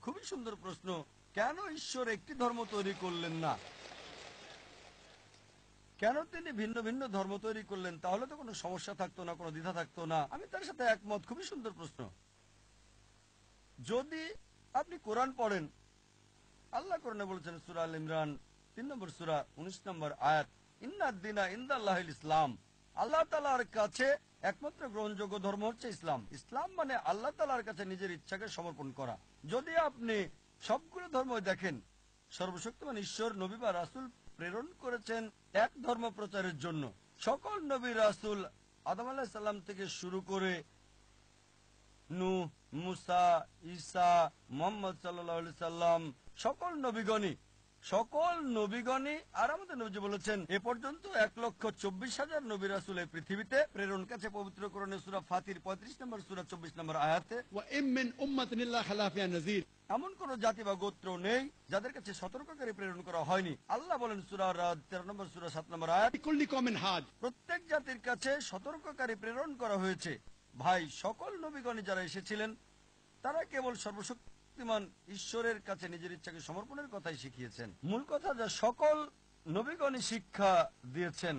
খুবই সুন্দর প্রশ্ন, কেন ঈশ্বর একটি ধর্ম তৈরি করলেন না? কেন তিনি ভিন্ন ভিন্ন ধর্ম তৈরি করলেন? তাহলে তো কোনো সমস্যা থাকতো না, কোনো দ্বিধা থাকতো না। আমি তার সাথে একমত, খুবই সুন্দর প্রশ্ন। যদি আপনি কোরআন পড়েন, আল্লাহ কোরআনে বলেছেন সূরা আল ইমরান ৩ নম্বর সূরা ১৯ নম্বর আয়াত, ইন্নাদ-দীনা ইনদাল্লাহিল ইসলাম, আল্লাহ তাআলার কাছে একমাত্র গ্রহণযোগ্য ধর্ম হচ্ছে ইসলাম। ইসলাম মানে আল্লাহ তাআলার কাছে নিজের ইচ্ছাকে সমর্পণ করা। যদি আপনি সবগুলো ধর্ম দেখেন, সর্বশক্তিমান ঈশ্বর নবী বা রাসূল প্রেরণ করেছেন এক ধর্ম প্রচারের জন্য। সকল নবী রাসূল আদম আলাইহিস সালাম থেকে শুরু করে নূহ, মুসা, ঈসা, মুহাম্মদ সাল্লাল্লাহু আলাইহি সাল্লাম, সকল নবীগণই আর আমাদের নবী বলেছেন এ পর্যন্ত ১,২৪,০০০ নবী রাসূল এই পৃথিবীতে প্রেরণ কাছে পবিত্র কোরআনে সূরা ফাতির ৩৫ নম্বর সূরা ২৪ নম্বর আয়াতে, এমন কোন জাতি বা গোত্র নেই যাদের কাছে সতর্ককারী প্রেরণ করা হয়নি। আল্লাহ বলেন সূরা রাদ ১৩ নম্বর সূরা ৭ নম্বর আয়াত, প্রত্যেক জাতির কাছে সতর্ককারী প্রেরণ করা হয়েছে। ভাই, সকল নবীগণ যারা এসেছিলেন তারা কেবল সর্বশক্তিমান ঈশ্বরের কাছে নিজের ইচ্ছাকে সমর্পণের কথাই শিখিয়েছেন। মূল কথা যা সকল নবীগণই শিক্ষা দিয়েছেন,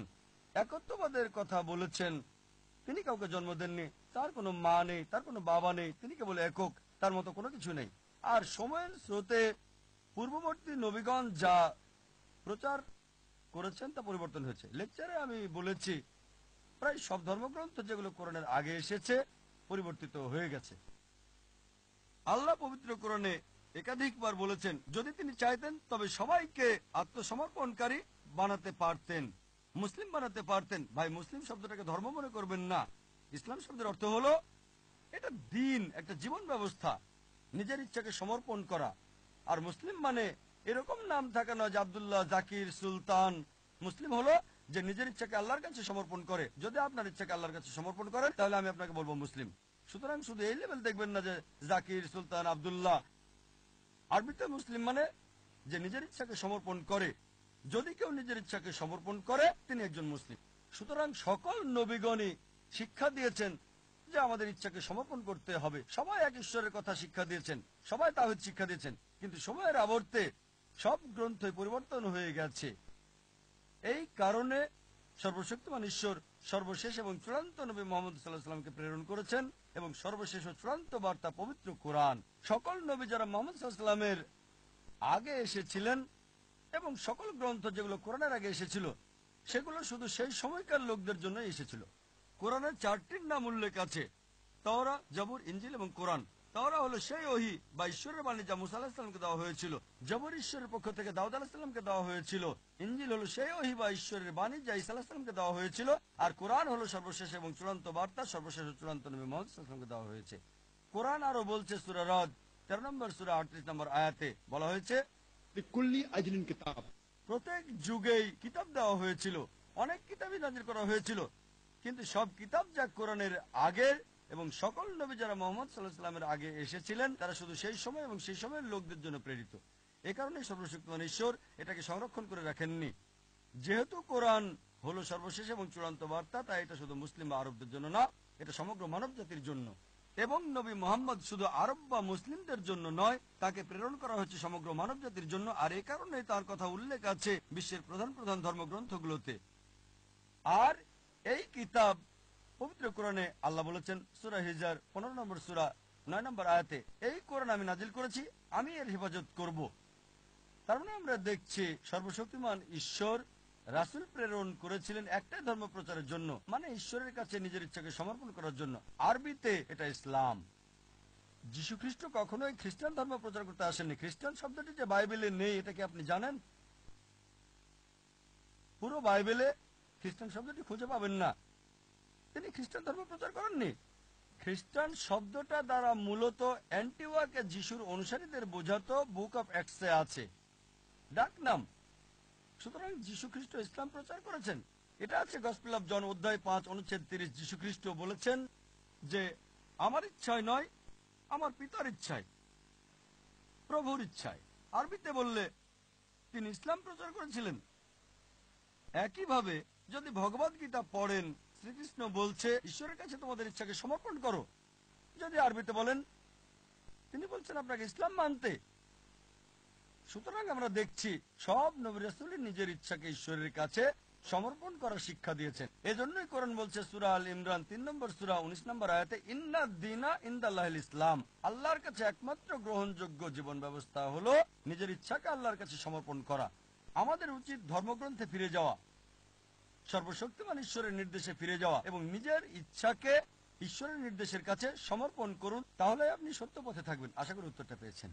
একত্ববাদের কথা বলেছেন। তিনি কাউকে জন্ম দেননি, তার কোনো মা নেই, তার কোনো বাবা নেই, তিনি কেবল একক, তার মতো কোনো কিছু নেই। আর সময়ের স্রোতে পূর্ববর্তী নবীগণ যা প্রচার করেছেন তা পরিবর্তন হয়েছে। লেকচারে আমি বলেছি প্রায় সব ধর্মগ্রন্থ যেগুলো কোরআনের আগে এসেছে পরিবর্তিত হয়ে গেছে। আল্লাহ পবিত্র কোরআনে একাধিকবার বলেছেন যদি তিনি চাইতেন তবে সবাইকে আত্মসমর্পণকারী বানাতে পারতেন, মুসলিম বানাতে পারতেন। ভাই, মুসলিম শব্দটাকে ধর্ম মনে করবেন না। ইসলাম শব্দের অর্থ হলো এটা দিন, একটা জীবন ব্যবস্থা, নিজের ইচ্ছাকে সমর্পণ করা। আর মুসলিম মানে এরকম নাম থাকা নয় যে আব্দুল্লাহ, জাকির, সুলতান। মুসলিম হলো যে নিজের ইচ্ছাকে আল্লাহর কাছে সমর্পণ করে। যদি আপনার ইচ্ছাকে আল্লাহর কাছে সমর্পণ করেন তাহলে আমি আপনাকে বলবো মুসলিম। সুতরাং শুধু এই লেভেল দেখবেন না যে জাকির, সুলতান, আব্দুল্লাহ। আরবিতে মুসলিম মানে যে নিজের ইচ্ছাকে সমর্পণ করে। যদি কেউ নিজের ইচ্ছাকে সমর্পণ করে তিনি একজন মুসলিম। সুতরাং সকল নবীগণই শিক্ষা দিয়েছেন যে আমাদের ইচ্ছাকে সমর্পণ করতে হবে। সবাই এক ঈশ্বরের কথা শিক্ষা দিয়েছেন, সবাই তাওহীদ শিক্ষা দিয়েছেন। কিন্তু সময়ের আবর্তে সব গ্রন্থই পরিবর্তন হয়ে গেছে। এই কারণে সর্বশক্তিমান ঈশ্বর সর্বশেষ এবং চূড়ান্ত নবী মুহাম্মদ সাল্লাল্লাহু আলাইহি ওয়াসাল্লামকে প্রেরণ করেছেন এবং সর্বশেষ ও চূড়ান্ত বার্তা পবিত্র কোরআন। সকল নবী যারা মুহাম্মদ সাল্লাল্লাহু আলাইহি ওয়াসাল্লামের আগে এসেছিলেন এবং সকল গ্রন্থ যেগুলো কোরআনের আগে এসেছিল সেগুলো শুধু সেই সময়কার লোকদের জন্য এসেছিল। কোরআনের 4টির নাম উল্লেখ আছে, তাওরাত, জবুর, ইনজিল এবং কোরআন। তাওরাত হলো সেই ওহী বা ঈশ্বরের বাণী যা মুসা আলাইহিস সালামকে দেওয়া হয়েছিল। জবুর ঈশ্বরের পক্ষ থেকে দাউদ আলাইহিস সালামকে দেওয়া হয়েছিল। ইনজিল হলো সেই ওহী বা ঈশ্বরের বাণী যা ঈসা আলাইহিস সালামকে দেওয়া হয়েছিল। আর কোরআন হলো সর্বশেষ এবং চূড়ান্ত বার্তা, সর্বশেষ ও চূড়ান্ত নবী মুহাম্মদ সাল্লাল্লাহু আলাইহি ওয়াসাল্লামকে দেওয়া হয়েছে। কোরআন আরো বলছে সূরা রাদ 13 নম্বর সূরা 38 নম্বর আয়াতে বলা হয়েছে প্রত্যেক যুগেই কিতাব দেওয়া হয়েছিল, অনেক কিতাবই নাজিল করা হয়েছিল, কিন্তু সব কিতাব যা কোরআনের আগের এবং সকল নবী যারা মুহাম্মদ সাল্লাল্লাহু আলাইহি ওয়াসাল্লামের আগে এসেছিলেন তারা শুধু সেই সময় এবং সেই সময়ের লোকদের জন্য প্রেরিত। এ কারণে সর্বশক্তিমান ঈশ্বর এটাকে সংরক্ষণ করে রাখেননি। যেহেতু কোরআন হলো সর্বশেষ এবং চূড়ান্ত বার্তা, তাই এটা শুধু মুসলিম বা আরবদের জন্য না, এটা সমগ্র মানব জাতির জন্য। এবং নবী মুহাম্মদ শুধু আরব বা মুসলিমদের জন্য নয়, তাকে প্রেরণ করা হয়েছে সমগ্র মানব জাতির জন্য। আর এই কারণে তার কথা উল্লেখ আছে বিশ্বের প্রধান প্রধান ধর্মগ্রন্থগুলোতে। আর এই কিতাব পবিত্র কোরআনে আল্লাহ বলেছেন সূরা হিজর 15 নম্বর সূরা 9 নম্বর আয়াতে, এই কোরআন আমি নাজিল করেছি, আমি এর হেফাজত করব। তার মানে আমরা দেখছি সর্বশক্তিমান ঈশ্বর রাসূল প্রেরণ করেছিলেন একটাই ধর্ম প্রচারের জন্য, মানে ঈশ্বরের কাছে নিজের ইচ্ছাকে সমর্পণ করার জন্য। আরবিতে এটা ইসলাম। যীশু খ্রিস্ট কখনোই খ্রিস্টান ধর্ম প্রচার করতে আসেননি। খ্রিস্টান শব্দটি যে বাইবেলে নেই এটা কি আপনি জানেন? পুরো বাইবেলে খ্রিস্টান শব্দটি খুঁজে পাবেন না। তিনি খ্রিস্টান ধর্ম প্রচার করেননি। খ্রিস্টান শব্দটা দ্বারা মূলত অ্যান্টিওয়াকে যিশুর অনুসারীদের বোঝাতো বুক অফ অ্যাক্টসে আছে, ডাক নাম। সুতরাং যীশু খ্রিস্ট ইসলাম প্রচার করেছেন। এটা আছে গসপেল অফ জন অধ্যায় 5 অনুচ্ছেদ 30। যীশু খ্রিস্ট বলেছেন যে আমার ইচ্ছায় নয়, আমার পিতার ইচ্ছায়, প্রভুর ইচ্ছায়। আরবিতে বললে তিনি ইসলাম প্রচার করেছিলেন। একইভাবে যদি ভগবদ গীতা পড়েন, শ্রীকৃষ্ণ বলছে ঈশ্বরের কাছে তোমাদের ইচ্ছাকে সমর্পণ করো। যদি আরবিতে বলেন তিনি বলছেন আপনাকে ইসলাম মানতে। সুতরাং আমরা দেখছি সব নবী রাসূলই নিজের ইচ্ছাকে ঈশ্বরের কাছে সমর্পণ করার শিক্ষা দিয়েছেন। এজন্যই কোরআন বলছে সূরা আল ইমরান ৩ নম্বর সূরা ১৯ নম্বর আয়াতে, ইন্নাদ দীনা ইনদাল্লাহিল ইসলাম, আল্লাহর কাছে একমাত্র গ্রহণযোগ্য জীবন ব্যবস্থা হলো নিজের ইচ্ছাকে আল্লাহর কাছে সমর্পণ করা। আমাদের উচিত ধর্মগ্রন্থে ফিরে যাওয়া, সর্বশক্তিমান ঈশ্বরের নির্দেশে ফিরে যাওয়া এবং নিজের ইচ্ছাকে ঈশ্বরের নির্দেশের কাছে সমর্পণ করুন। তাহলে আপনি সত্য পথে থাকবেন। আশা করি উত্তরটা পেয়েছেন।